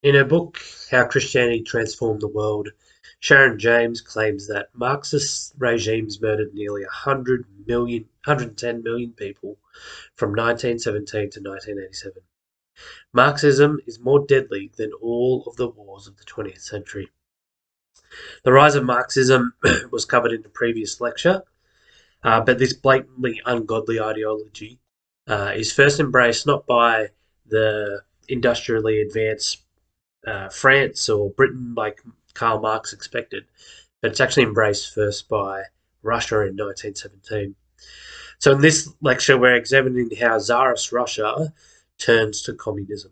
In her book, How Christianity Transformed the World, Sharon James claims that Marxist regimes murdered nearly 110 million people from 1917 to 1987. Marxism is more deadly than all of the wars of the 20th century. The rise of Marxism was covered in the previous lecture, but this blatantly ungodly ideology is first embraced not by the industrially advanced France or Britain like Karl Marx expected, but it's actually embraced first by Russia in 1917. So in this lecture, we're examining how Tsarist Russia turns to communism.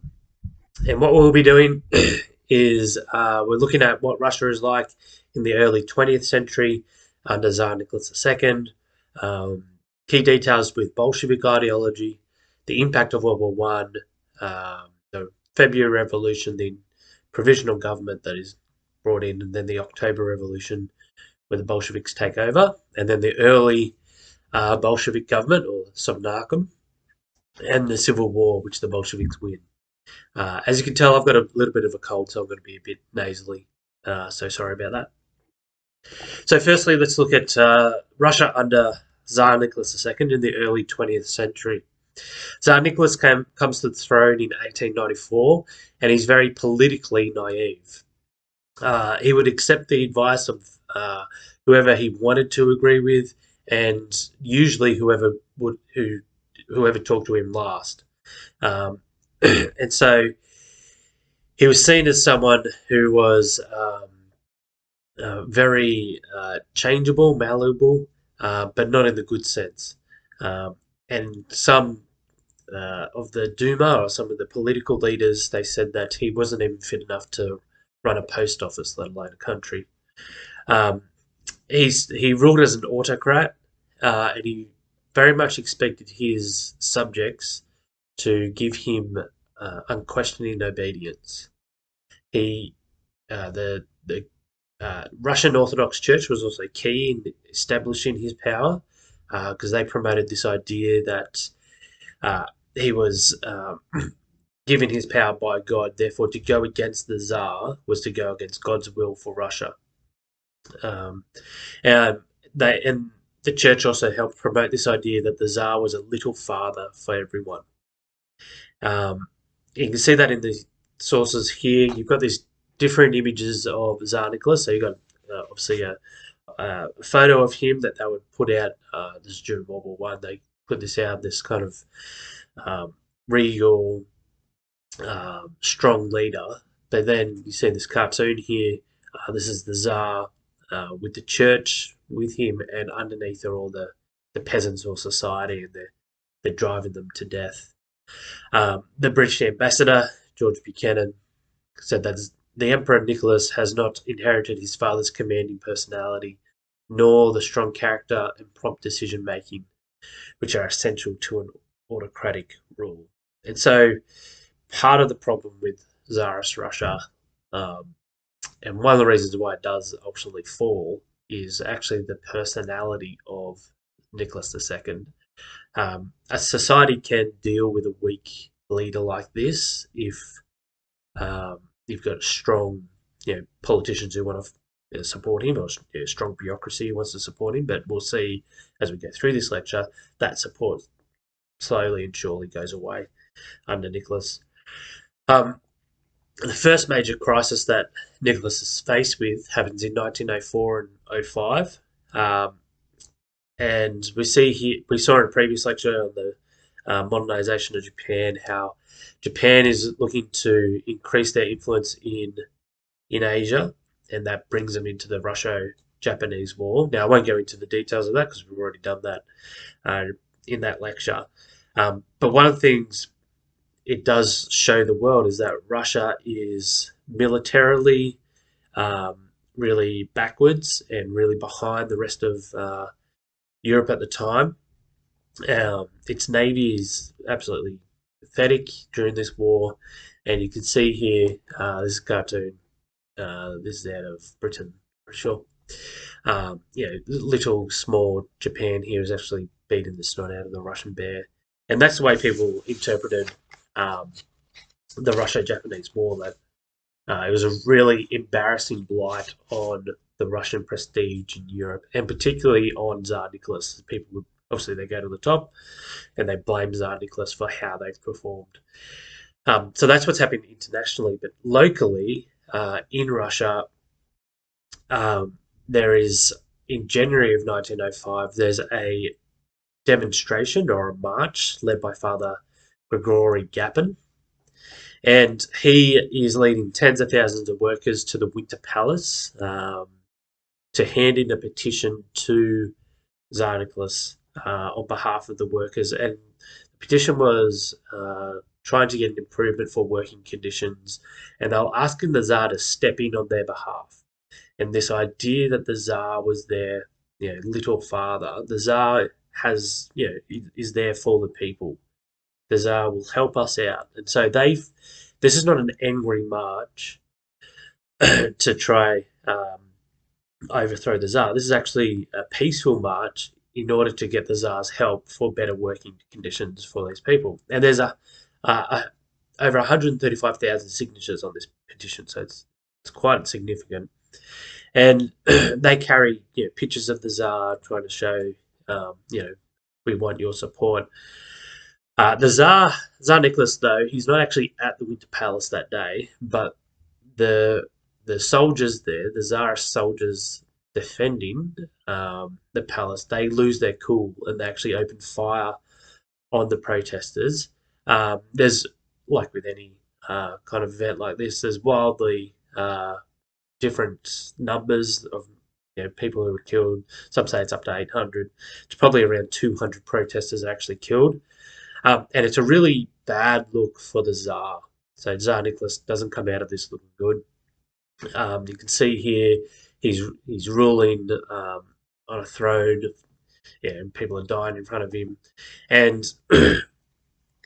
And what we'll be doing is we're looking at what Russia is like in the early 20th century under Tsar Nicholas II, key details with Bolshevik ideology, the impact of World War One, the February Revolution, the Provisional Government that is brought in, and then the October Revolution where the Bolsheviks take over, and then the early Bolshevik government, or Sovnarkom, and the Civil War, which the Bolsheviks win. As you can tell, I've got a little bit of a cold, so I'm going to be a bit nasally. So sorry about that. So firstly, let's look at Russia under Tsar Nicholas II in the early 20th century. Tsar Nicholas comes to the throne in 1894, and he's very politically naive. He would accept the advice of whoever he wanted to agree with, and usually whoever talked to him last. And so he was seen as someone who was very changeable, malleable, but not in the good sense. And some of the Duma or some of the political leaders, they said that he wasn't even fit enough to run a post office, let alone a country. He ruled as an autocrat, and he very much expected his subjects to give him unquestioning obedience. The Russian Orthodox Church was also key in establishing his power because they promoted this idea that he was given his power by God. Therefore, to go against the Tsar was to go against God's will for Russia. And the church also helped promote this idea that the Tsar was a little father for everyone. You can see that in the sources here. You've got these different images of Tsar Nicholas. So you've got obviously a photo of him that they would put out. This is during World War One. They put this out. This kind of regal, strong leader. But then you see this cartoon here. This is the Tsar with the church with him, and underneath are all the peasants or society, and they're driving them to death. The British ambassador, George Buchanan, said that the Emperor Nicholas has not inherited his father's commanding personality, nor the strong character and prompt decision making, which are essential to an autocratic rule. And so, part of the problem with Tsarist Russia, and one of the reasons why it does ultimately fall, is actually the personality of Nicholas II. A society can deal with a weak leader like this if you've got strong, politicians who want to support him, or strong bureaucracy who wants to support him. But we'll see as we go through this lecture that support slowly and surely goes away under Nicholas. The first major crisis that Nicholas is faced with happens in 1904 and 05. And we saw in a previous lecture on the modernization of Japan how Japan is looking to increase their influence in Asia, and that brings them into the Russo-Japanese War. Now, I won't go into the details of that because we've already done that in that lecture. But one of the things it does show the world is that Russia is militarily really backwards and really behind the rest of Europe at the time. Its navy is absolutely pathetic during this war, and you can see here this cartoon. This is out of Britain, for sure. Little small Japan here is actually beating the snot out of the Russian bear, and that's the way people interpreted the Russo-Japanese War. That It was a really embarrassing blight on the Russian prestige in Europe, and particularly on Tsar Nicholas. People would obviously they go to the top and they blame Tsar Nicholas for how they've performed. So that's what's happening internationally, but locally in Russia, there is in January of 1905. There's a demonstration or a march led by Father Grigory Gapin, and he is leading tens of thousands of workers to the Winter Palace to hand in a petition to Tsar Nicholas on behalf of the workers. And the petition was trying to get an improvement for working conditions, and they were asking the Tsar to step in on their behalf. And this idea that the Tsar was their little father, the Tsar has is there for the people. The Tsar will help us out, and so they've. This is not an angry march to try overthrow the Tsar. This is actually a peaceful march in order to get the Tsar's help for better working conditions for these people. And there's a over 135,000 signatures on this petition, so it's quite significant. And they carry pictures of the Tsar trying to show, we want your support. The Tsar Nicholas, though, he's not actually at the Winter Palace that day, but the the soldiers there, the Tsarist soldiers defending the palace, they lose their cool and they actually open fire on the protesters. There's like with any kind of event like this, there's wildly different numbers of people who were killed. Some say it's up to 800. It's probably around 200 protesters actually killed. And it's a really bad look for the Tsar. So Tsar Nicholas doesn't come out of this looking good. You can see here he's ruling on a throne, and people are dying in front of him. And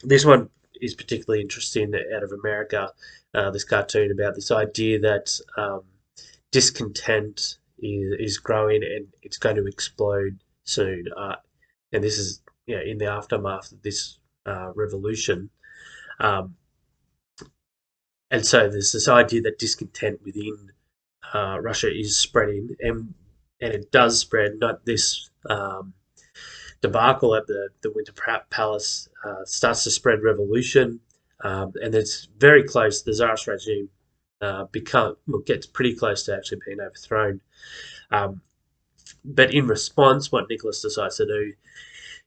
this one is particularly interesting out of America. This cartoon about this idea that discontent is growing and it's going to explode soon. And this is in the aftermath of this revolution. Um, and so there's this idea that discontent within Russia is spreading, and it does spread. Not this debacle at the Winter Palace starts to spread revolution, and it's very close. The Tsarist regime gets pretty close to actually being overthrown. Um, but in response, what Nicholas decides to do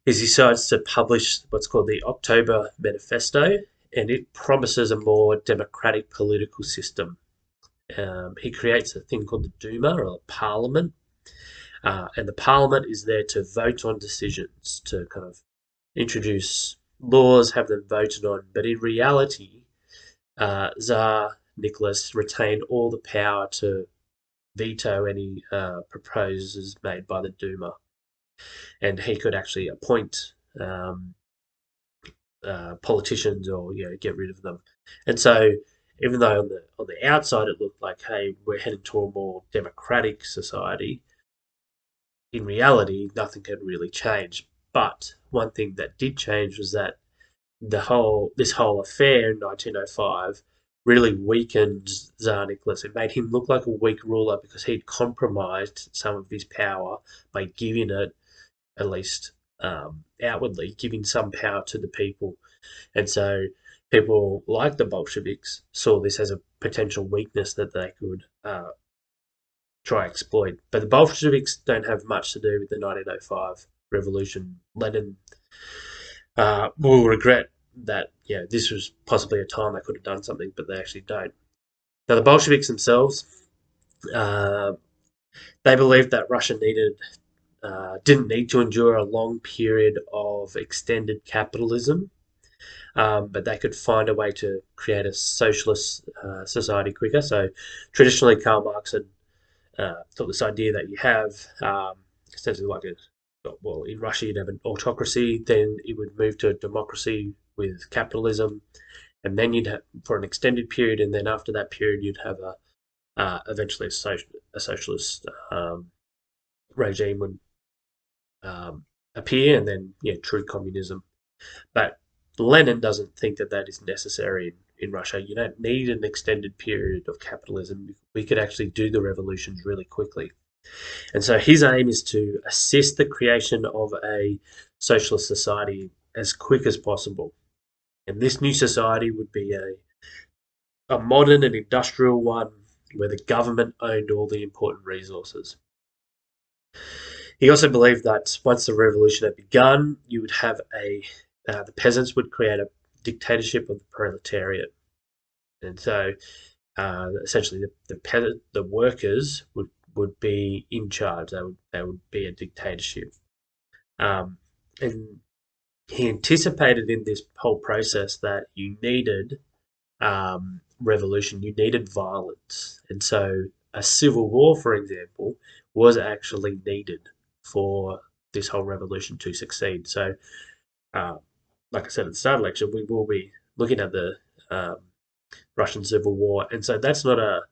is he decides to publish what's called the October Manifesto, and it promises a more democratic political system. He creates a thing called the Duma, or a parliament, and the parliament is there to vote on decisions, to kind of introduce laws, have them voted on. But in reality, Tsar Nicholas retained all the power to veto any proposals made by the Duma, and he could actually appoint politicians or get rid of them. And so, even though on the outside it looked like, hey, we're heading to a more democratic society, in reality, nothing had really changed. But one thing that did change was that this whole affair in 1905 really weakened Tsar Nicholas. It made him look like a weak ruler because he'd compromised some of his power by giving it, at least outwardly, giving some power to the people. And so people like the Bolsheviks saw this as a potential weakness that they could try exploit. But the Bolsheviks don't have much to do with the 1905 revolution. Lenin will regret that. This was possibly a time they could have done something, but they actually don't. Now, the Bolsheviks themselves, uh, they believed that Russia didn't need to endure a long period of extended capitalism, but they could find a way to create a socialist society quicker. So, traditionally, Karl Marx had thought this idea that you have essentially like in Russia you'd have an autocracy, then it would move to a democracy with capitalism, and then you'd have for an extended period, and then after that period you'd have eventually a socialist regime would appear, and then true communism. But Lenin doesn't think that that is necessary in Russia. You don't need an extended period of capitalism. We could actually do the revolutions really quickly. And so his aim is to assist the creation of a socialist society as quick as possible. And this new society would be a modern and industrial one where the government owned all the important resources. He also believed that once the revolution had begun, you would have the peasants would create a dictatorship of the proletariat. And so essentially the workers would be in charge. They would be a dictatorship. And he anticipated in this whole process that you needed revolution, you needed violence. And so a civil war, for example, was actually needed for this whole revolution to succeed. So, uh, like I said at the start of the lecture, we will be looking at the um, Russian Civil War. And so that's not a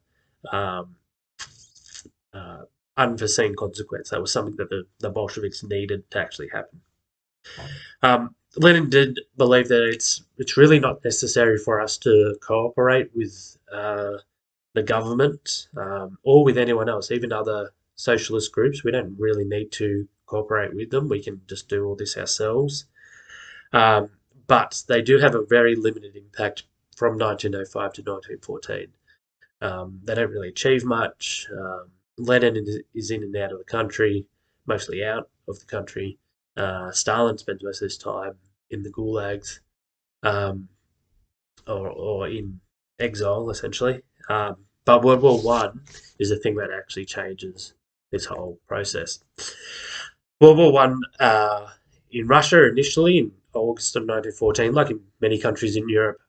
uh, unforeseen consequence. That was something that the Bolsheviks needed to actually happen. Lenin did believe that it's really not necessary for us to cooperate with the government or with anyone else, even other socialist groups. We don't really need to cooperate with them. We can just do all this ourselves. Um, but they do have a very limited impact from 1905 to 1914. They don't really achieve much. Lenin is in and out of the country, mostly out of the country. Stalin spends most of his time in the gulags or in exile, essentially. But World War One is the thing that actually changes this whole process. World War One in Russia initially in August of 1914, like in many countries in Europe,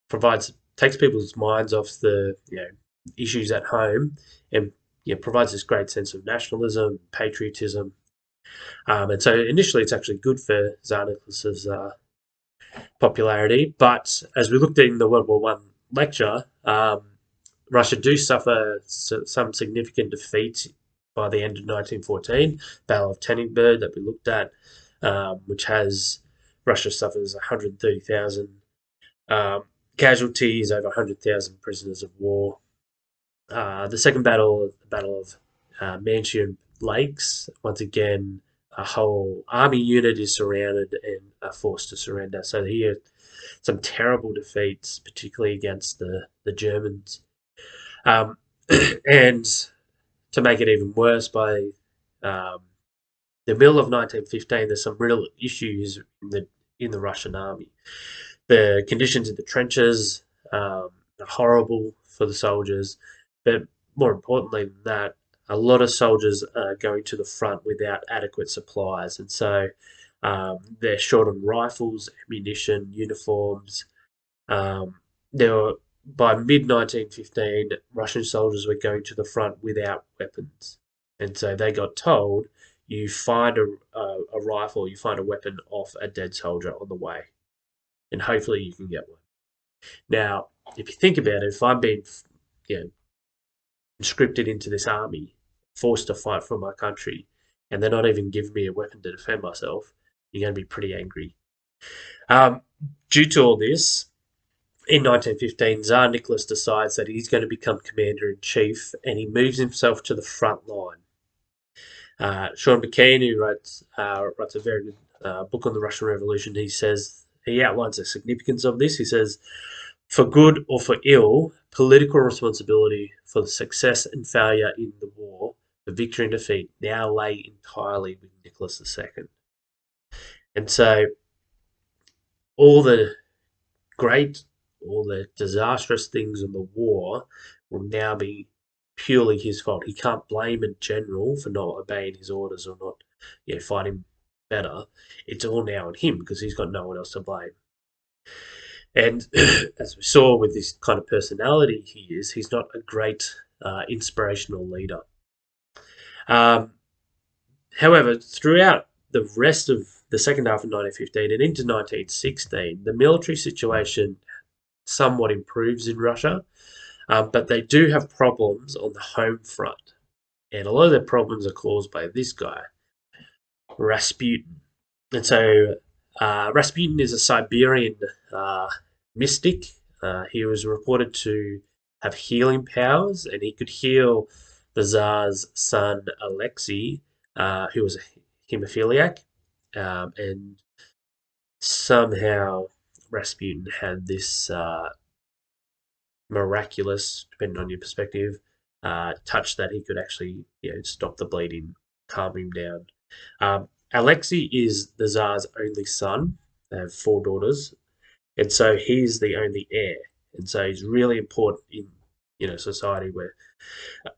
provides takes people's minds off the issues at home and provides this great sense of nationalism, patriotism, and so initially it's actually good for Tsar Nicholas's popularity. But as we looked at in the World War One lecture, Russia do suffer some significant defeats by the end of 1914. Battle of Tannenberg that we looked at, which has Russia suffers 130,000 casualties, over 100,000 prisoners of war. The second battle, the Battle of Manchurian Lakes, once again, a whole army unit is surrounded and are forced to surrender. So here, some terrible defeats, particularly against the Germans. And to make it even worse, by the middle of 1915, there's some real issues in the Russian army. The conditions in the trenches are horrible for the soldiers, but more importantly than that, a lot of soldiers are going to the front without adequate supplies, and so they're short on rifles, ammunition, uniforms. There were By mid 1915, Russian soldiers were going to the front without weapons, and so they got told, "You find a rifle, you find a weapon off a dead soldier on the way, and hopefully you can get one." Now, if you think about it, if I'm being conscripted into this army, forced to fight for my country, and they're not even giving me a weapon to defend myself, you're going to be pretty angry. Due to all this, in 1915, Tsar Nicholas decides that he's going to become commander-in-chief, and he moves himself to the front line. Sean McKean, who writes a very good book on the Russian Revolution, he outlines the significance of this. He says, "For good or for ill, political responsibility for the success and failure in the war, the victory and defeat, now lay entirely with Nicholas II." And so all the all the disastrous things in the war will now be purely his fault. He can't blame a general for not obeying his orders or not fighting better. It's all now on him because he's got no one else to blame. And as we saw with this kind of personality he's not a great inspirational leader. However, throughout the rest of the second half of 1915 and into 1916, the military situation somewhat improves in Russia, but they do have problems on the home front. And a lot of their problems are caused by this guy, Rasputin. And so Rasputin is a Siberian mystic. He was reported to have healing powers, and he could heal the Tsar's son Alexei, who was a hemophiliac, and somehow Rasputin had this miraculous, depending on your perspective, touch that he could actually, stop the bleeding, calm him down. Alexei is the Tsar's only son. They have four daughters, and so he's the only heir, and so he's really important in society where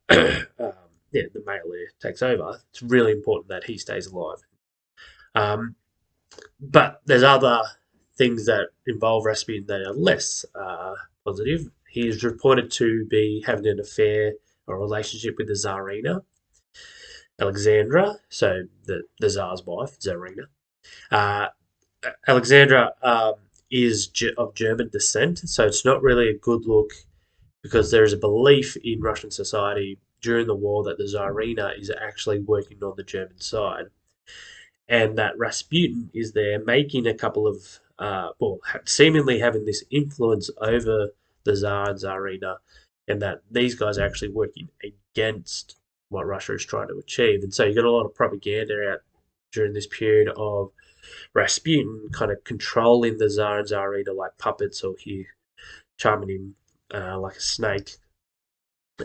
the male heir takes over. It's really important that he stays alive. Um, but there's other things that involve Rasputin that are less positive. He is reported to be having an affair or relationship with the Tsarina, Alexandra, so the Tsar's wife, Tsarina. Uh, Alexandra is of German descent, so it's not really a good look because there is a belief in Russian society during the war that the Tsarina is actually working on the German side, and that Rasputin is there making a couple of, seemingly having this influence over the Tsar and Tsarina, and that these guys are actually working against what Russia is trying to achieve. And so you got a lot of propaganda out during this period of Rasputin kind of controlling the Tsar and Tsarina like puppets, or he charming him like a snake.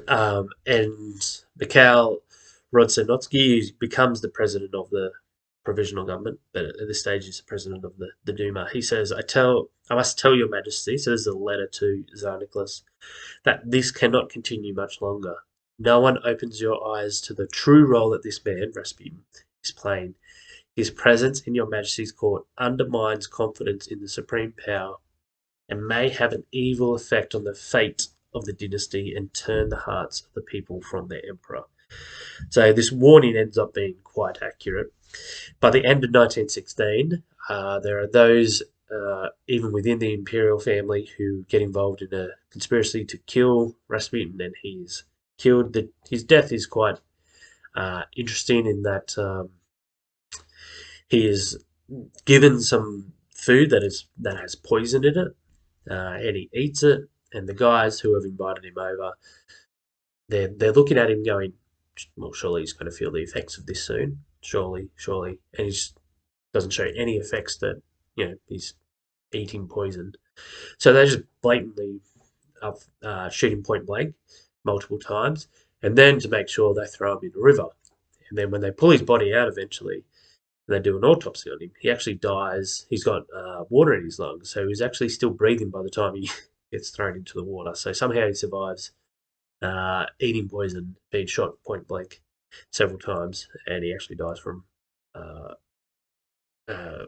And Mikhail Rodzhenitsky becomes the president of the Provisional Government, but at this stage he's the president of the Duma. He says, I must tell your majesty," so this is a letter to Tsar Nicholas, "that this cannot continue much longer. No one opens your eyes to the true role that this man, Rasputin, is playing. His presence in your majesty's court undermines confidence in the supreme power and may have an evil effect on the fate of the dynasty and turn the hearts of the people from their emperor." So this warning ends up being quite accurate. By the end of 1916, there are those, even within the imperial family, who get involved in a conspiracy to kill Rasputin, and he's killed. His death is quite interesting in that he is given some food that has poison in it, and he eats it. And the guys who have invited him over, they're looking at him going, "Well, surely he's going to feel the effects of this soon. Surely, surely." And he doesn't show any effects that he's eating poison. So they just blatantly shoot him point blank multiple times, and then to make sure they throw him in a river. And then when they pull his body out eventually, and they do an autopsy on him, he actually dies. He's got water in his lungs, so he's actually still breathing by the time he gets thrown into the water. So somehow he survives eating poison, being shot point blank several times, and he actually dies from uh, uh,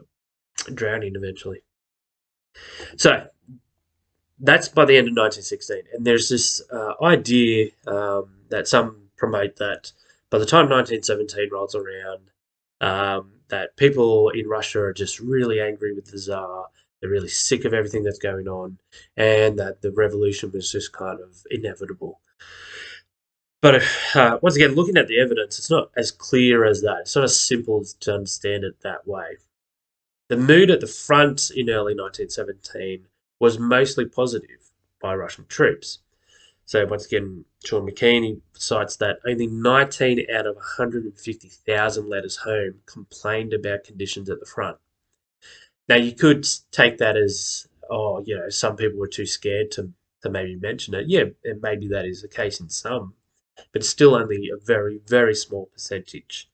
drowning eventually. So that's by the end of 1916, and there's this idea that some promote that by the time 1917 rolls around, that people in Russia are just really angry with the Tsar. They're really sick of everything that's going on, and that the revolution was just kind of inevitable. But once again, looking at the evidence, it's not as clear as that. It's not as simple to understand it that way. The mood at the front in early 1917 was mostly positive by Russian troops. So once again, Sean McKean cites that only 19 out of 150,000 letters home complained about conditions at the front. Now you could take that as, some people were too scared to maybe mention it. Yeah, and maybe that is the case in some, but it's still only a very, very small percentage.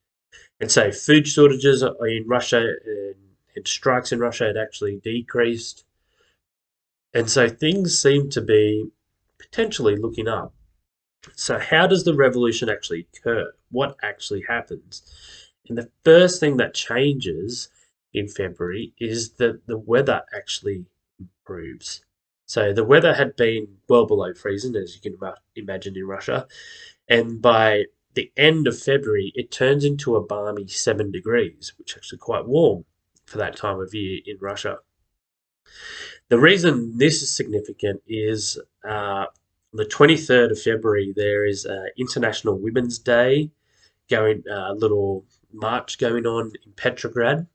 And so food shortages in Russia and strikes in Russia had actually decreased. And so things seem to be potentially looking up. So how does the revolution actually occur? What actually happens? And the first thing that changes in February is that the weather actually improves. So the weather had been well below freezing, as you can imagine, in Russia. And by the end of February, it turns into a balmy 7 degrees, which is actually quite warm for that time of year in Russia. The reason this is significant is the 23rd of February, there is International Women's Day, a little march going on in Petrograd.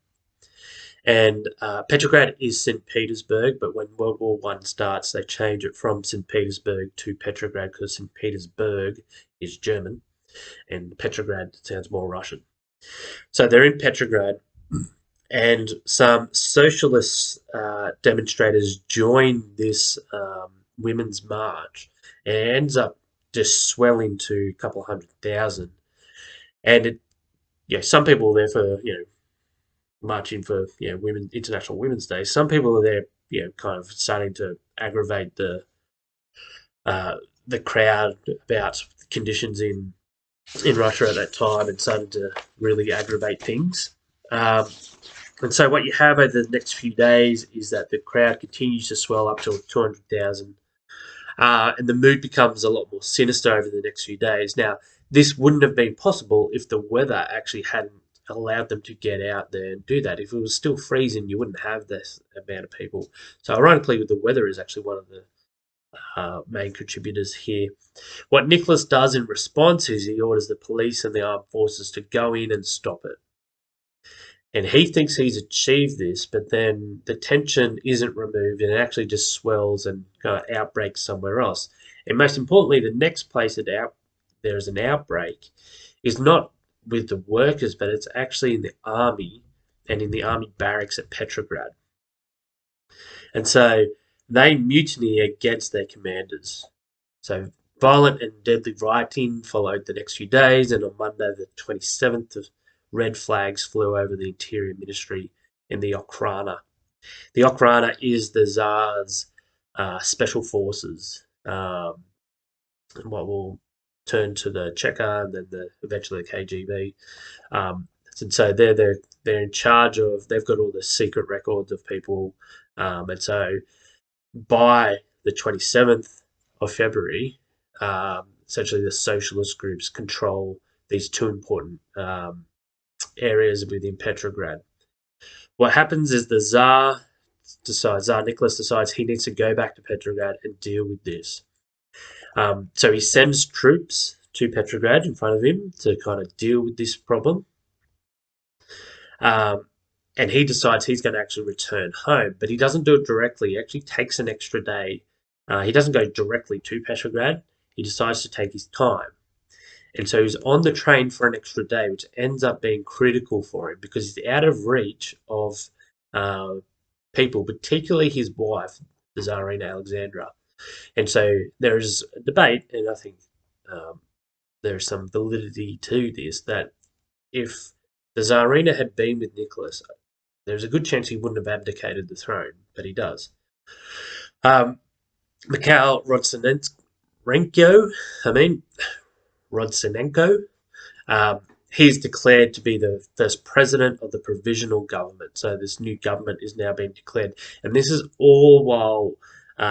And Petrograd is St. Petersburg, but when World War One starts, they change it from St. Petersburg to Petrograd because St. Petersburg is German and Petrograd sounds more Russian. So they're in Petrograd, and some socialist demonstrators join this women's march, and it ends up just swelling to a couple of 100,000. And some people are there for marching for Women International Women's Day. Some people are there, kind of starting to aggravate the crowd about conditions in Russia at that time, and started to really aggravate things. Um, and so what you have over the next few days is that the crowd continues to swell up to 200,000, and the mood becomes a lot more sinister over the next few days. Now, this wouldn't have been possible if the weather actually hadn't allowed them to get out there and do that. If it was still freezing, you wouldn't have this amount of people. So, ironically, the weather is actually one of the main contributors here. What Nicholas does in response is he orders the police and the armed forces to go in and stop it. And he thinks he's achieved this, but then the tension isn't removed and it actually just swells and kind of outbreaks somewhere else. And most importantly, the next place that there is an outbreak is not with the workers, but it's actually in the army and in the army barracks at Petrograd. And so they mutiny against their commanders. So violent and deadly rioting followed the next few days, and on Monday, the 27th, red flags flew over the Interior Ministry in the Okhrana. The Okhrana is the Tsar's special forces. What will turn to the Cheka and then eventually the KGB. And so they're in charge of. They've got all the secret records of people, and so by the 27th of February, essentially the socialist groups control these two important areas within Petrograd. What happens is the Tsar Nicholas decides he needs to go back to Petrograd and deal with this. So he sends troops to Petrograd in front of him to kind of deal with this problem. And he decides he's going to actually return home, but he doesn't do it directly. He actually takes an extra day. He doesn't go directly to Petrograd. He decides to take his time. And so he's on the train for an extra day, which ends up being critical for him because he's out of reach of people, particularly his wife, the Tsarina Alexandra. And so there is a debate, and I think there is some validity to this, that if the Tsarina had been with Nicholas, there's a good chance he wouldn't have abdicated the throne, but he does. Mikhail Rodsenenko, he's declared to be the first president of the Provisional Government. So this new government is now being declared. And this is all while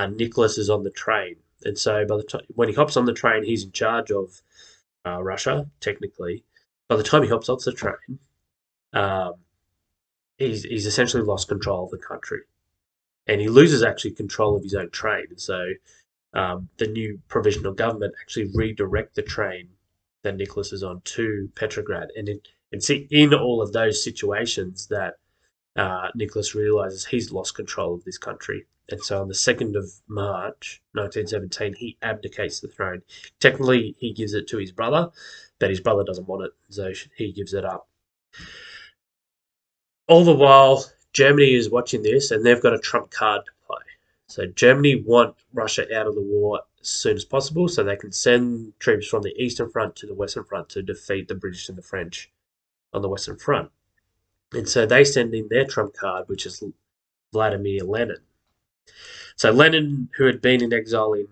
Nicholas is on the train. And so by the time when he hops on the train, he's in charge of Russia, technically. By the time he hops off the train, he's essentially lost control of the country. And he loses actually control of his own train. And so the new provisional government actually redirect the train that Nicholas is on to Petrograd. And see, in all of those situations that Nicholas realizes he's lost control of this country. And so on the 2nd of March, 1917, he abdicates the throne. Technically, he gives it to his brother, but his brother doesn't want it, so he gives it up. All the while, Germany is watching this, and they've got a trump card to play. So Germany want Russia out of the war as soon as possible so they can send troops from the Eastern Front to the Western Front to defeat the British and the French on the Western Front. And so they send in their trump card, which is Vladimir Lenin. So Lenin, who had been in exile in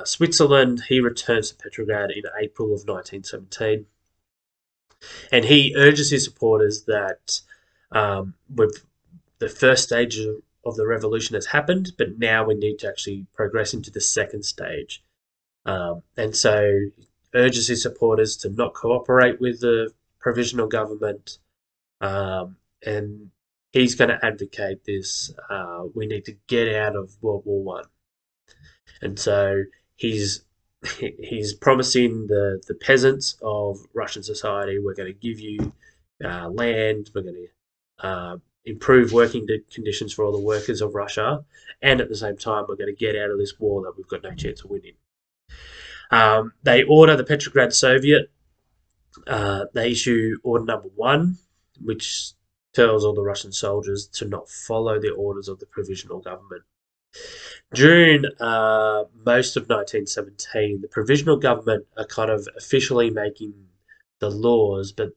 Switzerland, he returns to Petrograd in April of 1917. And he urges his supporters that with the first stage of the revolution has happened, but now we need to actually progress into the second stage. And so he urges his supporters to not cooperate with the provisional government, and he's going to advocate this. We need to get out of World War One, and so he's promising the peasants of Russian society, we're going to give you land, we're going to improve working conditions for all the workers of Russia, and at the same time, we're going to get out of this war that we've got no chance of winning. They order the Petrograd Soviet. They issue Order Number 1, which tells all the Russian soldiers to not follow the orders of the Provisional Government. During most of 1917, the Provisional Government are kind of officially making the laws, but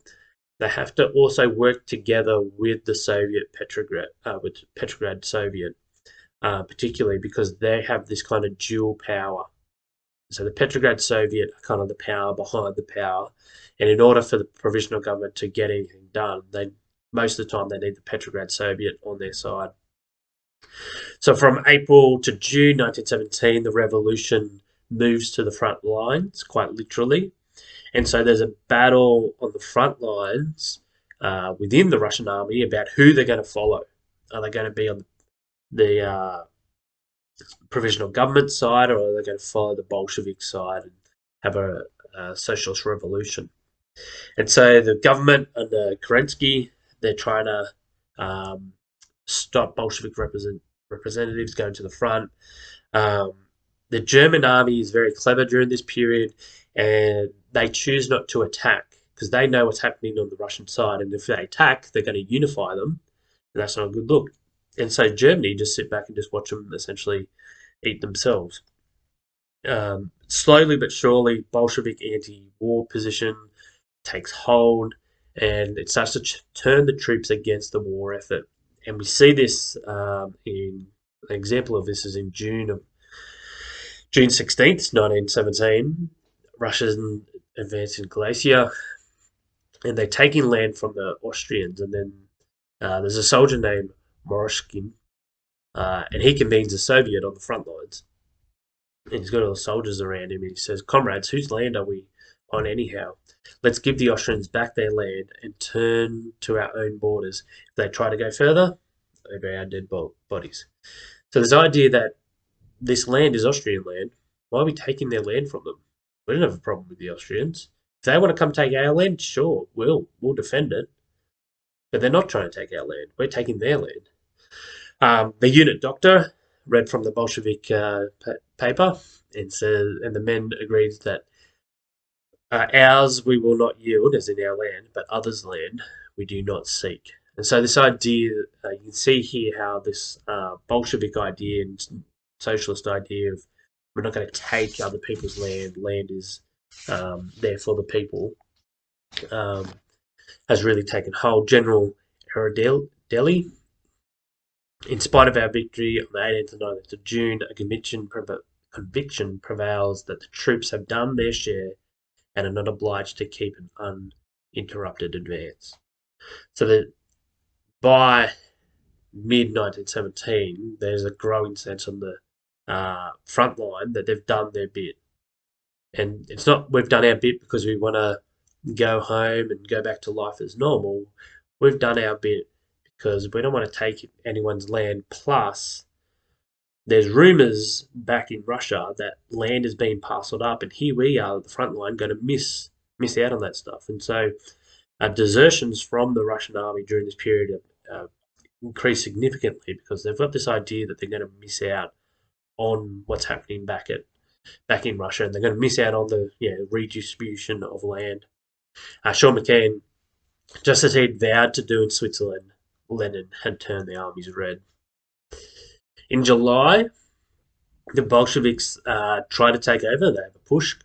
they have to also work together with the Soviet Petrograd Soviet, particularly because they have this kind of dual power. So the Petrograd Soviet are kind of the power behind the power, and in order for the Provisional Government to get anything done, most of the time they need the Petrograd Soviet on their side. So from April to June 1917, the revolution moves to the front lines, quite literally. And so there's a battle on the front lines within the Russian army about who they're going to follow. Are they going to be on the Provisional Government side, or are they going to follow the Bolshevik side and have a socialist revolution? And so the government under Kerensky, they're trying to stop Bolshevik representatives going to the front. The German army is very clever during this period, and they choose not to attack because they know what's happening on the Russian side. And if they attack, they're going to unify them, and that's not a good look. And so Germany just sit back and just watch them essentially eat themselves. Slowly but surely, Bolshevik anti-war position takes hold, and it starts to turn the troops against the war effort. And we see this in an example of this is in June 16th, 1917. Russian advance in Galicia, and they're taking land from the Austrians. And then there's a soldier named Moroshkin, and he convenes a Soviet on the front lines. And he's got all the soldiers around him, and he says, "Comrades, whose land are we on anyhow? Let's give the Austrians back their land and turn to our own borders. If they try to go further, over our dead bodies." So this idea that this land is Austrian land, why are we taking their land from them? We don't have a problem with the Austrians. If they want to come take our land, sure, we'll defend it. But they're not trying to take our land. We're taking their land. The unit doctor read from the Bolshevik paper and the men agreed that ours we will not yield, as in our land, but others' land we do not seek. And so this idea, you can see here how this Bolshevik idea and socialist idea of we're not going to take other people's land, land is there for the people, has really taken hold. General Erdely, in spite of our victory on the 18th and 19th of June, a conviction prevails that the troops have done their share and are not obliged to keep an uninterrupted advance. So that by mid-1917, there's a growing sense on the front line that they've done their bit. And it's not we've done our bit because we want to go home and go back to life as normal. We've done our bit because we don't want to take anyone's land. Plus, there's rumours back in Russia that land is being parcelled up, and here we are at the front line going to miss out on that stuff. And so desertions from the Russian army during this period have increased significantly because they've got this idea that they're going to miss out on what's happening back in Russia, and they're going to miss out on the redistribution of land. Sean McCann, just as he had vowed to do in Switzerland, Lenin had turned the armies red. In July, the Bolsheviks try to take over. They have a push,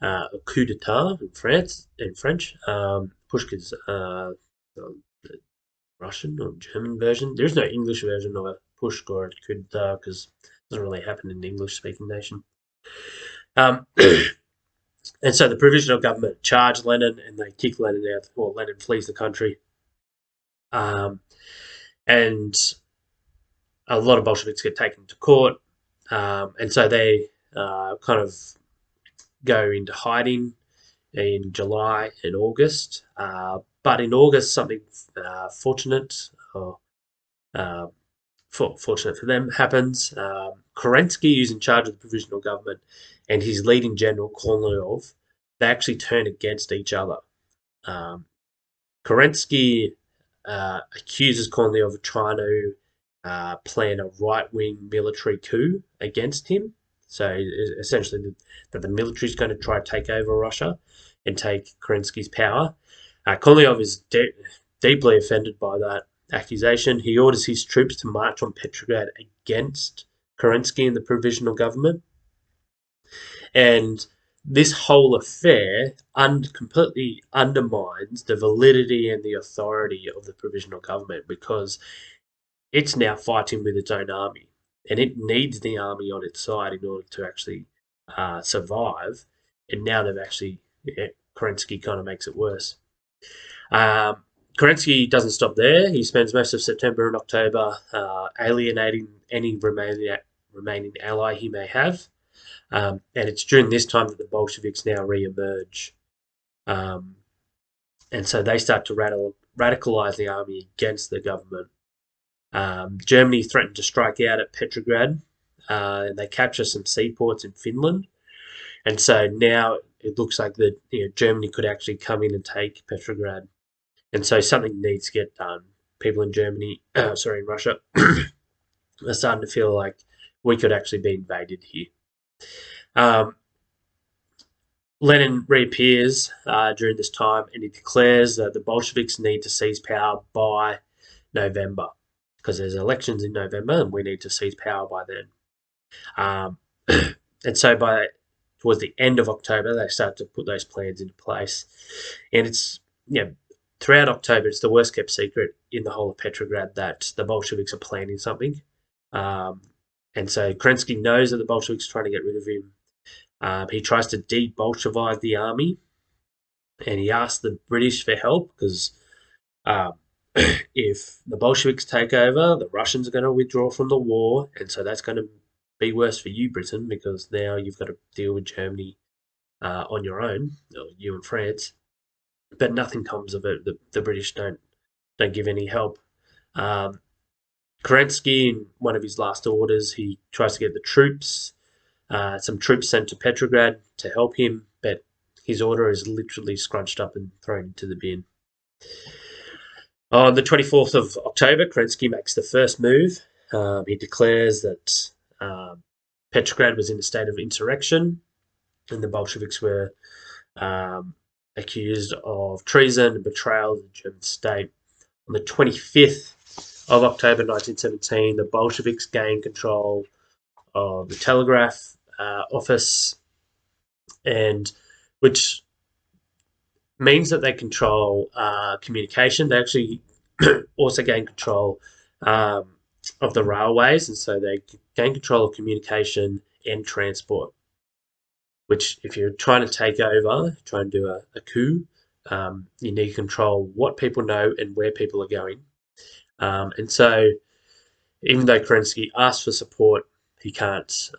a coup d'etat in French. Push is the Russian or German version. There is no English version of a push or a coup d'etat because it doesn't really happen in an English-speaking nation. And so the Provisional Government charge Lenin, and they kick Lenin out. Well, Lenin flees the country. And a lot of Bolsheviks get taken to court. And so they kind of go into hiding in July and August. But in August, something fortunate for them happens. Kerensky, who's in charge of the Provisional Government, and his leading general, Kornilov, they actually turn against each other. Kerensky accuses Kornilov of trying to plan a right-wing military coup against him. So essentially, that the military is going to try to take over Russia and take Kerensky's power. Kornilov is deeply offended by that accusation. He orders his troops to march on Petrograd against Kerensky and the Provisional Government. And this whole affair completely undermines the validity and the authority of the Provisional Government, because it's now fighting with its own army, and it needs the army on its side in order to actually survive. And now they've actually, Kerensky kind of makes it worse. Kerensky doesn't stop there. He spends most of September and October alienating any remaining ally he may have. And it's during this time that the Bolsheviks now re-emerge. And so they start to radicalize the army against the government. Germany threatened to strike out at Petrograd. They capture some seaports in Finland. And so now it looks like that Germany could actually come in and take Petrograd. And so something needs to get done. People in in Russia, are starting to feel like we could actually be invaded here. Lenin reappears during this time, and he declares that the Bolsheviks need to seize power by November, because there's elections in November and we need to seize power by then. And so towards the end of October, they start to put those plans into place. And it's, throughout October, it's the worst kept secret in the whole of Petrograd that the Bolsheviks are planning something. And so Kerensky knows that the Bolsheviks are trying to get rid of him. He tries to de-Bolshevise the army, and he asks the British for help, because if the Bolsheviks take over, the Russians are going to withdraw from the war, and so that's going to be worse for you, Britain, because now you've got to deal with Germany on your own, or you and France. But nothing comes of it. The British don't give any help. Kerensky, in one of his last orders, he tries to get the troops, some troops sent to Petrograd to help him, but his order is literally scrunched up and thrown into the bin. On the 24th of October, Kerensky makes the first move. He declares that Petrograd was in a state of insurrection, and the Bolsheviks were accused of treason and betrayal of the German state. On the 25th of October 1917, the Bolsheviks gained control of the telegraph office, and which means that they control communication. They actually also gain control of the railways, and so they gain control of communication and transport, which if you're trying to take over, try and do a coup, you need to control what people know and where people are going. And so even though Kerensky asks for support, he can't.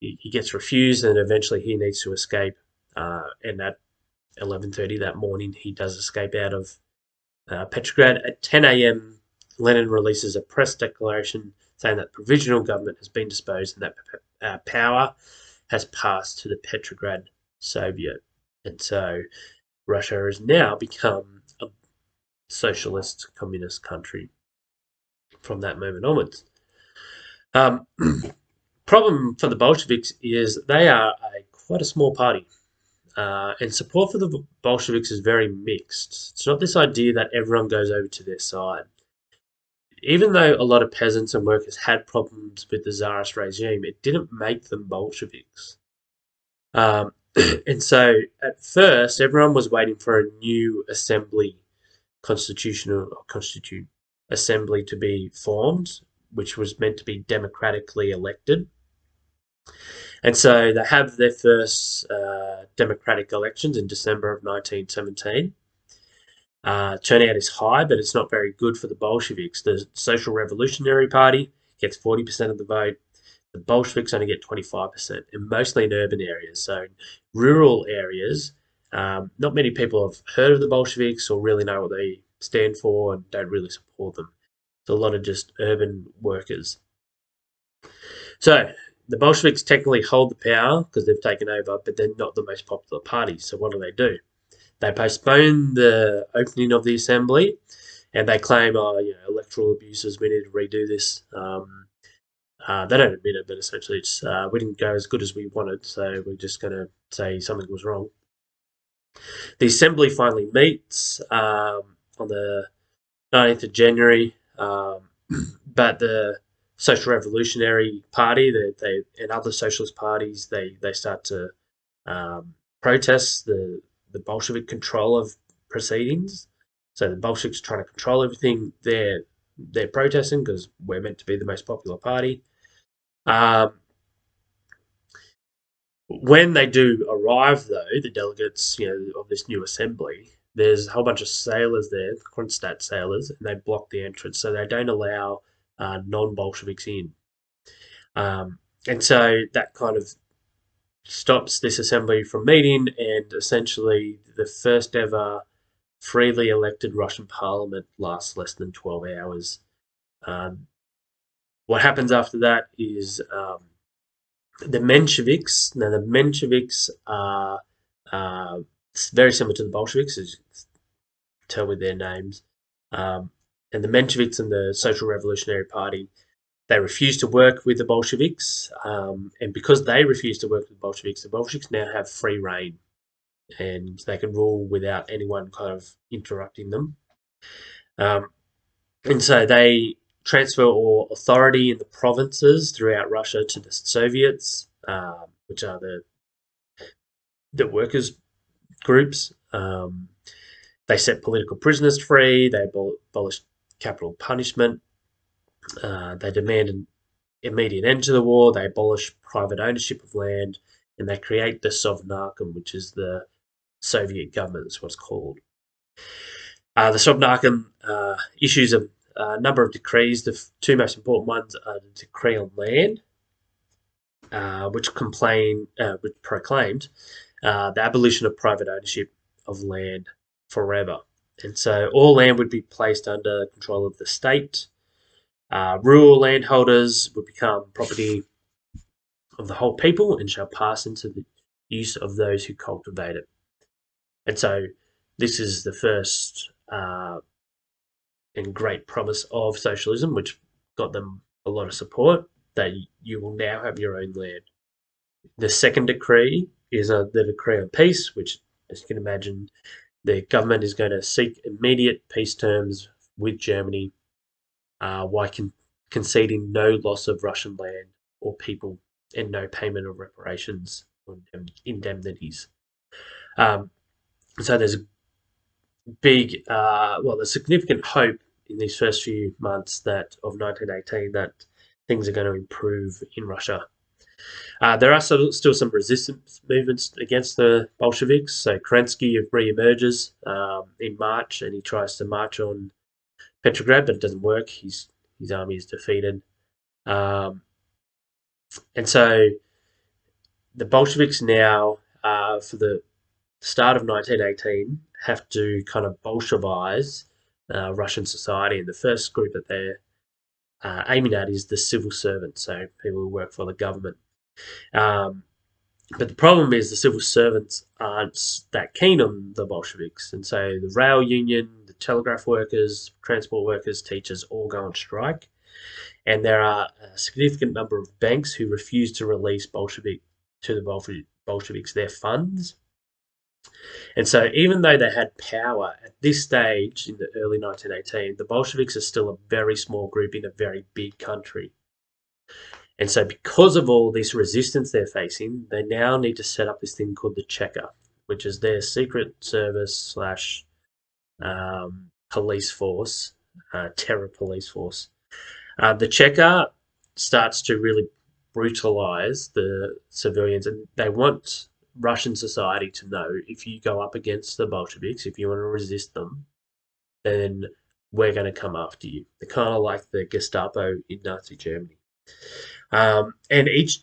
He gets refused, and eventually he needs to escape. And at 11:30 that morning, he does escape out of Petrograd. At 10 a.m., Lenin releases a press declaration saying that provisional government has been disposed and that power has passed to the Petrograd Soviet. And so Russia has now become a socialist communist country from that moment onwards. Problem for the Bolsheviks is they are quite a small party, and support for the Bolsheviks is very mixed. It's not this idea that everyone goes over to their side. Even though a lot of peasants and workers had problems with the Tsarist regime, it didn't make them Bolsheviks. And so at first, everyone was waiting for a new constitute assembly to be formed, which was meant to be democratically elected. And so they have their first democratic elections in December of 1917. Turnout is high, but it's not very good for the Bolsheviks. The Social Revolutionary Party gets 40% of the vote. The Bolsheviks only get 25%, and mostly in urban areas. So in rural areas, not many people have heard of the Bolsheviks or really know what they stand for and don't really support them. It's a lot of just urban workers. So the Bolsheviks technically hold the power because they've taken over, but they're not the most popular party. So what do? They postpone the opening of the assembly, and they claim, oh, electoral abuses. We need to redo this. They don't admit it, but essentially it's we didn't go as good as we wanted, so we're just going to say something was wrong. The assembly finally meets on the 19th of January, but the Social Revolutionary Party, and other socialist parties, they start to protest the Bolshevik control of proceedings. So the Bolsheviks are trying to control everything. They're protesting because we're meant to be the most popular party. Um, when they do arrive, though, the delegates, of this new assembly, there's a whole bunch of sailors there, Kronstadt sailors, and they block the entrance, so they don't allow non-Bolsheviks in. And so that kind of stops this assembly from meeting, and essentially the first ever freely elected Russian parliament lasts less than 12 hours. Um, what happens after that is the Mensheviks. Now, the Mensheviks are very similar to the Bolsheviks, as you can tell with their names. And the Mensheviks and the Social Revolutionary Party, they refuse to work with the Bolsheviks. And because they refuse to work with the Bolsheviks now have free reign, and they can rule without anyone kind of interrupting them. Um, and so they transfer all authority in the provinces throughout Russia to the Soviets, which are the workers' groups. They set political prisoners free. They abolish capital punishment. They demand an immediate end to the war. They abolish private ownership of land, and they create the Sovnarkom, which is the Soviet government. That's what it's called. The Sovnarkom issues a number of decrees. The two most important ones are the decree on land, which proclaimed the abolition of private ownership of land forever. And so all land would be placed under control of the state. Rural landholders would become property of the whole people and shall pass into the use of those who cultivate it. And so this is the first and great promise of socialism, which got them a lot of support, that you will now have your own land. The second decree is the decree on peace, which, as you can imagine, the government is going to seek immediate peace terms with Germany while conceding no loss of Russian land or people and no payment of reparations or indemnities. So there's a there's significant hope in these first few months of 1918 that things are going to improve in Russia. There are still some resistance movements against the Bolsheviks. So Kerensky re-emerges in March, and he tries to march on Petrograd, but it doesn't work. His army is defeated. And so the Bolsheviks now, for the start of 1918, have to kind of Bolshevize Russian society. And the first group that they're aiming at is the civil servants, so people who work for the government. But the problem is the civil servants aren't that keen on the Bolsheviks. And so the rail union, the telegraph workers, transport workers, teachers all go on strike. And there are a significant number of banks who refuse to release to the Bolsheviks their funds. And so even though they had power at this stage in the early 1918, the Bolsheviks are still a very small group in a very big country. And so because of all this resistance they're facing, they now need to set up this thing called the Cheka, which is their secret service slash police force, terror police force. The Cheka starts to really brutalize the civilians, and they want Russian society to know, if you go up against the Bolsheviks, if you want to resist them, then we're going to come after you. They're kind of like the Gestapo in Nazi Germany. And each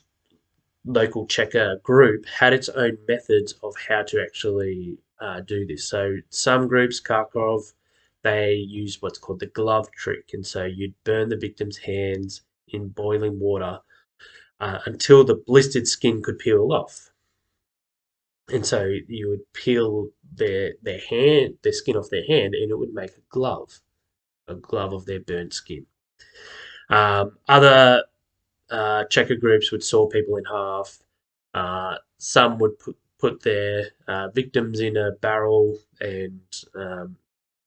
local Cheka group had its own methods of how to actually do this. So some groups, Kharkov, they use what's called the glove trick. And so you'd burn the victim's hands in boiling water until the blistered skin could peel off. And so you would peel their skin off their hand, and it would make a glove. a glove of their burnt skin. Other checker groups would saw people in half. Some would put their victims in a barrel, and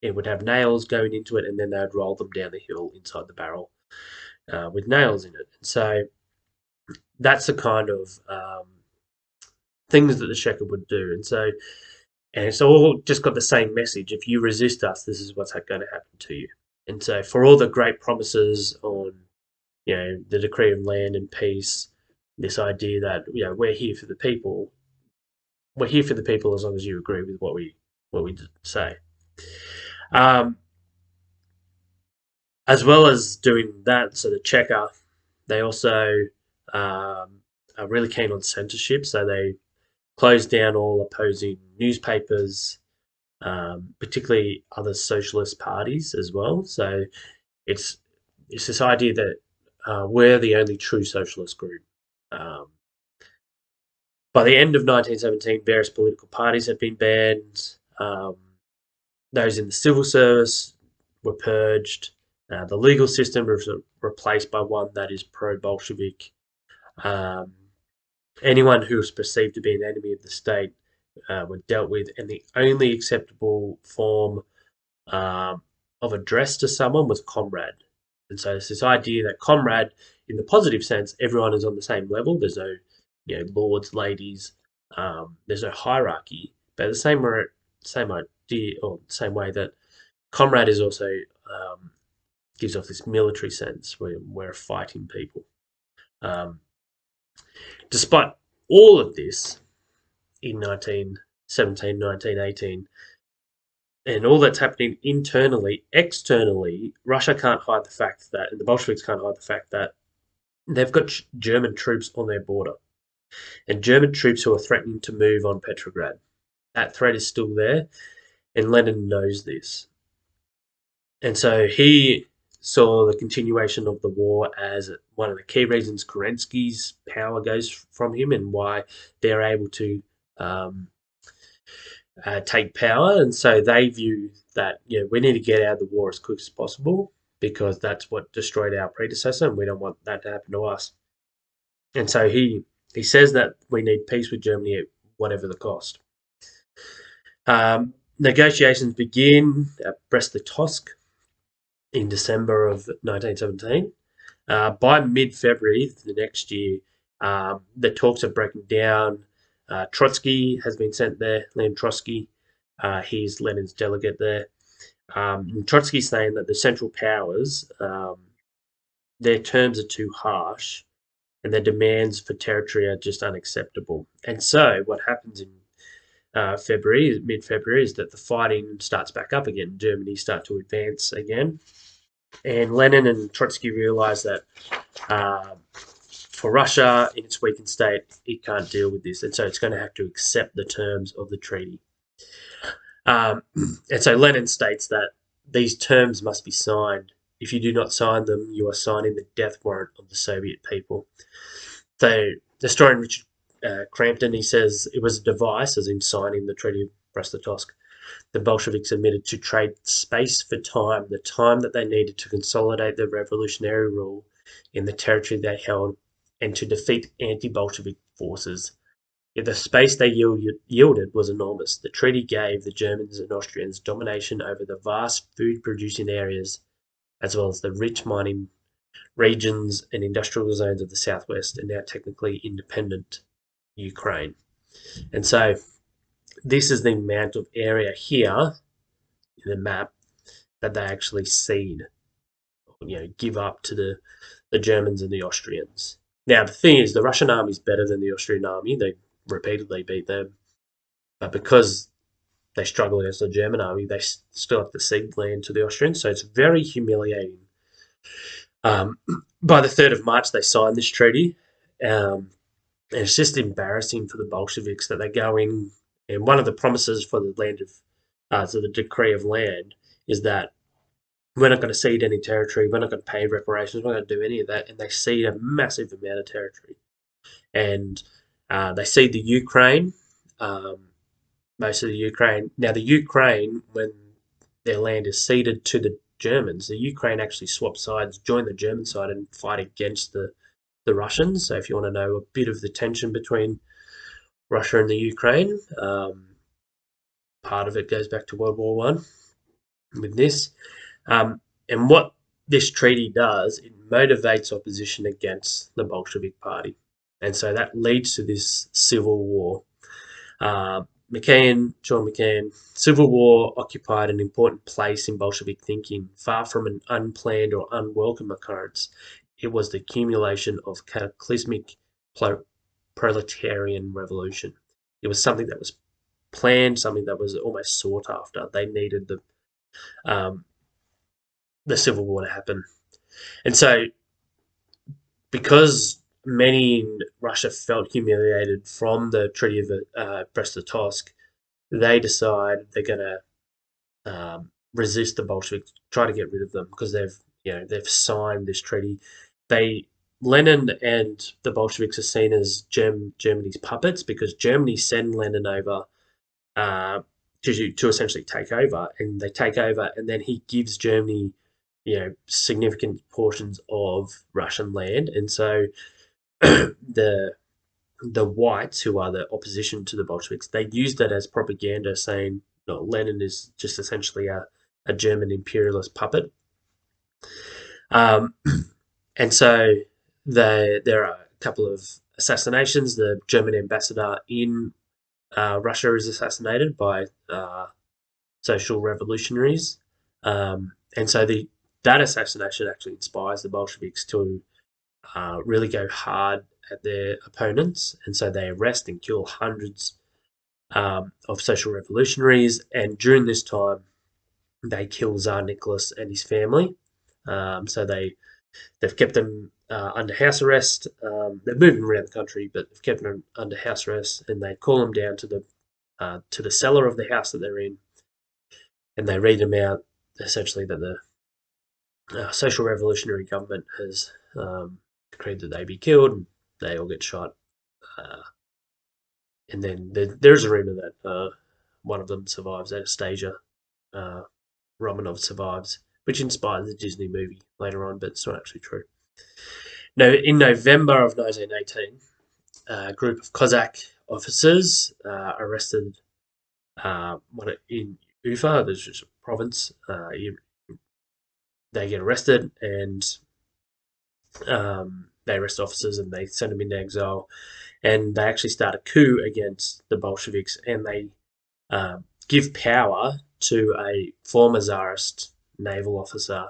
it would have nails going into it, and then they would roll them down the hill inside the barrel with nails in it. And so that's the kind of things that the checker would do. And it's all just got the same message. If you resist us, this is what's going to happen to you. And so for all the great promises on, the decree of land and peace, this idea that, we're here for the people. We're here for the people as long as you agree with what we say. As well as doing that, so the checker, they also are really keen on censorship. So they closed down all opposing newspapers, particularly other socialist parties as well. So it's this idea that we're the only true socialist group. By the end of 1917, various political parties had been banned. Those in the civil service were purged. The legal system was replaced by one that is pro-Bolshevik. Anyone who was perceived to be an enemy of the state were dealt with, and the only acceptable form of address to someone was comrade. And so it's this idea that comrade, in the positive sense, everyone is on the same level. There's no, lords, ladies. There's no hierarchy. But the same idea, or same way that comrade is also gives off this military sense where we're fighting people. Despite all of this, in 1917, 1918, and all that's happening internally, externally, Russia can't hide the fact that, and the Bolsheviks can't hide the fact that they've got German troops on their border, and German troops who are threatening to move on Petrograd. That threat is still there, and Lenin knows this. And so he saw the continuation of the war as one of the key reasons Kerensky's power goes from him, and why they're able to take power. And so they view that, we need to get out of the war as quick as possible, because that's what destroyed our predecessor, and we don't want that to happen to us. And so he says that we need peace with Germany at whatever the cost. Negotiations begin at Brest-Litovsk in December of 1917. By mid-February the next year, the talks are breaking down. Trotsky has been sent there, Leon Trotsky. He's Lenin's delegate there. Trotsky's saying that the Central Powers, their terms are too harsh, and their demands for territory are just unacceptable. And so what happens in mid-February, is that the fighting starts back up again. Germany start to advance again. And Lenin and Trotsky realise that for Russia, in its weakened state, it can't deal with this. And so it's going to have to accept the terms of the treaty. And so Lenin states that these terms must be signed. If you do not sign them, you are signing the death warrant of the Soviet people. So historian Richard Crampton, he says it was a device, as in signing the Treaty of Brest-Litovsk. The Bolsheviks admitted to trade space for time, the time that they needed to consolidate their revolutionary rule in the territory they held, and to defeat anti-Bolshevik forces. Yet the space they yielded was enormous. The treaty gave the Germans and Austrians domination over the vast food-producing areas, as well as the rich mining regions and industrial zones of the southwest, and now technically independent Ukraine. And so this is the amount of area here in the map that they actually cede, give up to the Germans and the Austrians. Now, the thing is, the Russian army is better than the Austrian army. They repeatedly beat them. But because they struggle against the German army, they still have to cede land to the Austrians. So it's very humiliating. By the 3rd of March, they signed this treaty. And it's just embarrassing for the Bolsheviks that they go in, and one of the promises for the land of, so the decree of land, is that we're not going to cede any territory, we're not going to pay reparations, we're not going to do any of that, and they cede a massive amount of territory. And they cede the Ukraine, most of the Ukraine. Now, the Ukraine, when their land is ceded to the Germans. The Ukraine actually swapped sides, joined the German side, and fight against the Russians. So if you want to know a bit of the tension between Russia and the Ukraine, part of it goes back to World War One with this. And what this treaty does, it motivates opposition against the Bolshevik Party. And so that leads to this civil war. John McCain, civil war occupied an important place in Bolshevik thinking. Far from an unplanned or unwelcome occurrence, it was the accumulation of cataclysmic proletarian revolution. It was something that was planned, something that was almost sought after. They needed um, the civil war to happen, and so because many in Russia felt humiliated from the Treaty of Brest-Litovsk, they decide they're going to resist the Bolsheviks, try to get rid of them because they've signed this treaty. Lenin and the Bolsheviks are seen as Germany's puppets because Germany send Lenin over to essentially take over, and they take over, and then he gives Germany, significant portions of Russian land, and so the whites, who are the opposition to the Bolsheviks, they use that as propaganda, saying, no, Lenin is just essentially a German imperialist puppet. And so there are a couple of assassinations. The German ambassador in Russia is assassinated by social revolutionaries. And so that assassination actually inspires the Bolsheviks to really go hard at their opponents. And so they arrest and kill hundreds of social revolutionaries. And during this time, they kill Tsar Nicholas and his family. So they've kept them under house arrest. They've moved them around the country, but they've kept them under house arrest, and they call them down to the cellar of the house that they're in, and they read them out essentially that the social revolutionary government has decreed that they be killed, and they all get shot. And then there's a rumor that one of them survives, Anastasia Romanov survives, which inspired the Disney movie later on, but it's not actually true. Now, in November of 1918, a group of Cossack officers arrested in Ufa, there's just a province. They get arrested, and they arrest officers and they send them into exile. And they actually start a coup against the Bolsheviks, and they give power to a former Tsarist naval officer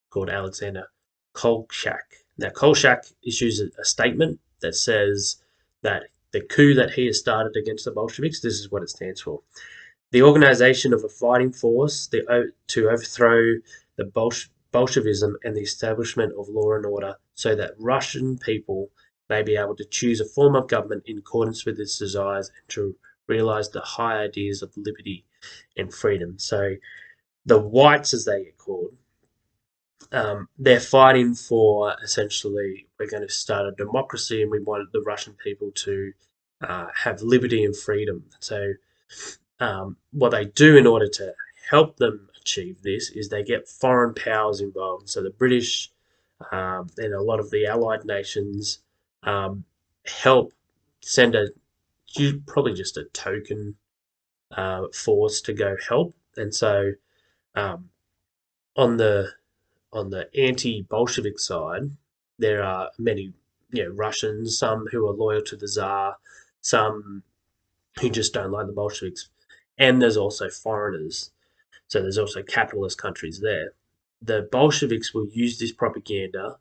called Alexander Kolchak. Now, Kolchak issues a statement that says that the coup that he has started against the Bolsheviks, this is what it stands for: the organization of a fighting force to overthrow the Bolshevism and the establishment of law and order, so that Russian people may be able to choose a form of government in accordance with its desires and to realize the high ideas of liberty and freedom. So the whites, as they get called, they're fighting for, essentially, we're going to start a democracy and we want the Russian people to have liberty and freedom. So what they do in order to help them achieve this is they get foreign powers involved. So the British and a lot of the allied nations help send probably just a token force to go help. And so on the anti-Bolshevik side, there are many Russians, some who are loyal to the Tsar, some who just don't like the Bolsheviks, and there's also foreigners. So there's also capitalist countries there. The Bolsheviks will use this propaganda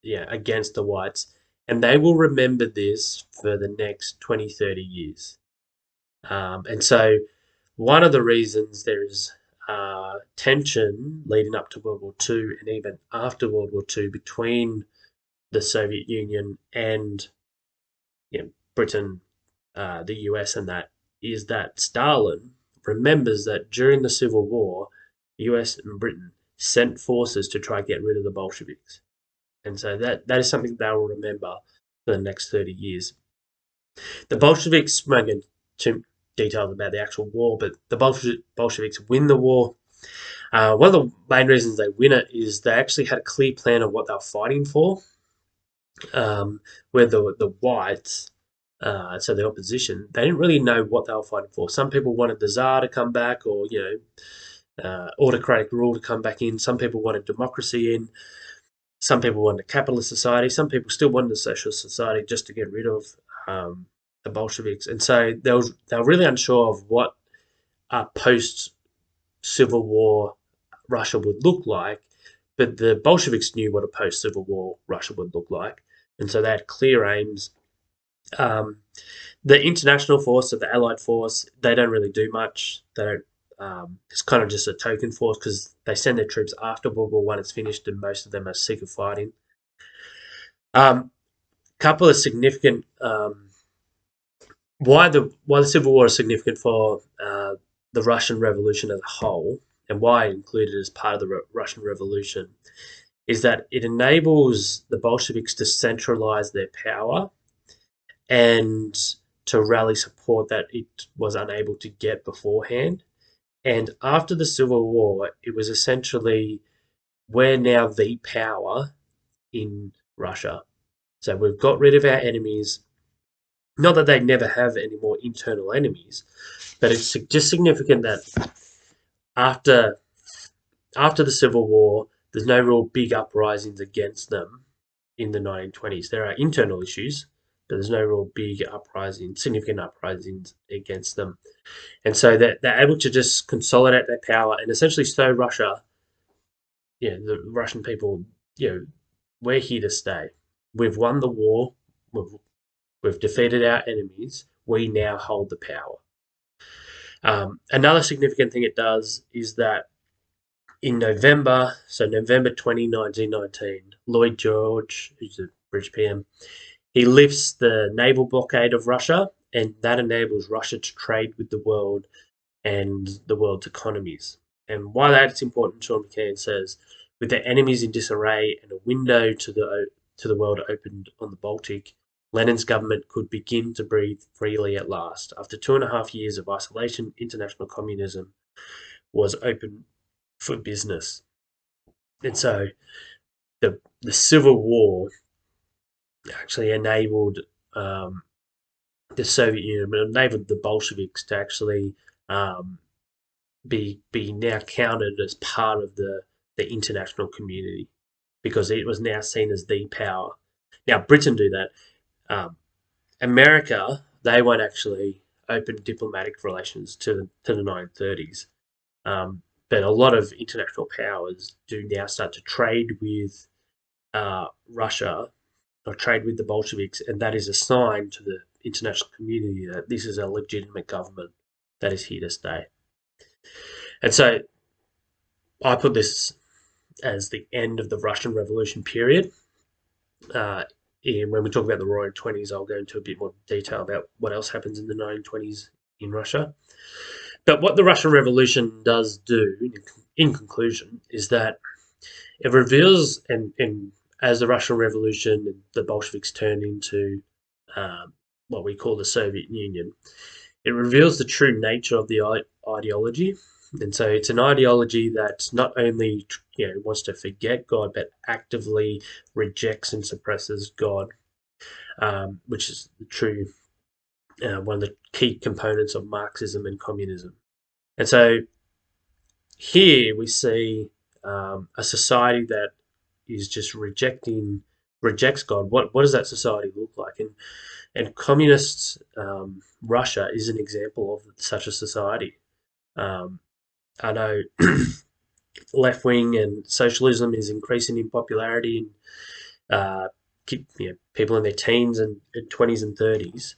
against the whites, and they will remember this for the next 20, 30 years. And so one of the reasons there is tension leading up to World War II and even after World War II between the Soviet Union and Britain, the US, and that is that Stalin remembers that during the Civil War, the US and Britain sent forces to try to get rid of the Bolsheviks. And so that is something they'll remember for the next 30 years. The Bolsheviks, won't get too detailed about the actual war, but the Bolsheviks win the war. One of the main reasons they win it is they actually had a clear plan of what they were fighting for. Where the whites, so the opposition, they didn't really know what they were fighting for. Some people wanted the Tsar to come back, or autocratic rule to come back in. Some people wanted democracy in. Some people wanted a capitalist society. Some people still wanted a socialist society just to get rid of the Bolsheviks. And so they were really unsure of what a post Civil War Russia would look like. But the Bolsheviks knew what a post Civil War Russia would look like. And so they had clear aims. Um, the international force, or the Allied force, they don't really do much. They don't. It's kind of just a token force because they send their troops after World War One is finished, and most of them are sick of fighting. Couple of significant why the Civil War is significant for the Russian Revolution as a whole, and why I include it as part of the Russian Revolution, is that it enables the Bolsheviks to centralize their power and to rally support that it was unable to get beforehand. And after the Civil War, it was essentially, we're now the power in Russia. So we've got rid of our enemies. Not that they never have any more internal enemies, but it's just significant that after after the Civil War, there's no real big uprisings against them in the 1920s. There are internal issues, but there's no real big significant uprisings against them. And so they're able to just consolidate their power and essentially show Russia, the Russian people, we're here to stay. We've won the war. We've defeated our enemies. We now hold the power. Another significant thing it does is that in November, so November 20, 1919, Lloyd George, who's a British PM, he lifts the naval blockade of Russia, and that enables Russia to trade with the world and the world's economies. And why that's important, Sean McCann says, with their enemies in disarray and a window to the world opened on the Baltic, Lenin's government could begin to breathe freely at last. After 2.5 years of isolation, international communism was open for business. And so the Civil War actually enabled the Soviet Union, but enabled the Bolsheviks to actually be now counted as part of the international community, because it was now seen as the power. Now Britain do that. America, they won't actually open diplomatic relations to the 1930s. But a lot of international powers do now start to trade with Russia, or trade with the Bolsheviks, and that is a sign to the international community that this is a legitimate government that is here to stay. And so I put this as the end of the Russian Revolution period. And when we talk about the Roaring Twenties, I'll go into a bit more detail about what else happens in the 1920s in Russia. But what the Russian Revolution does do, in conclusion, is that it reveals, and as the Russian Revolution and the Bolsheviks turn into what we call the Soviet Union, it reveals the true nature of the ideology. And so it's an ideology that not only wants to forget God, but actively rejects and suppresses God, which is the true one of the key components of Marxism and communism. And so here we see a society that is just rejects God. What does that society look like? And communist Russia is an example of such a society. I know left wing and socialism is increasing in popularity, and people in their teens and 20s and 30s.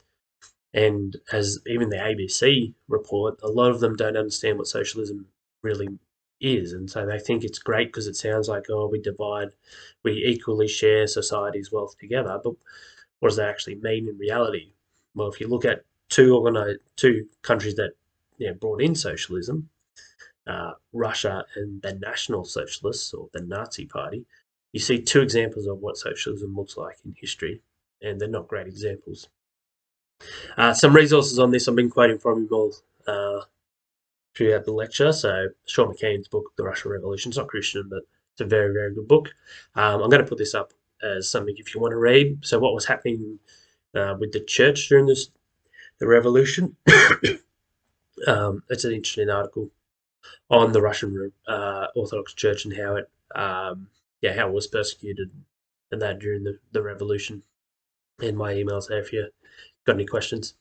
And as even the ABC report, a lot of them don't understand what socialism really is. And so they think it's great because it sounds like, oh, we equally share society's wealth together. But what does that actually mean in reality? Well, if you look at two countries that brought in socialism, Russia and the National Socialists, or the Nazi Party, you see two examples of what socialism looks like in history, and they're not great examples. Some resources on this I've been quoting from Yuval throughout the lecture. So Sean McKean's book, The Russian Revolution, it's not Christian, but it's a very, very good book. I'm going to put this up as something if you want to read. So what was happening with the church during the revolution? It's an interesting article on the Russian Orthodox Church and how how it was persecuted and that during the revolution. In my emails there if you got any questions.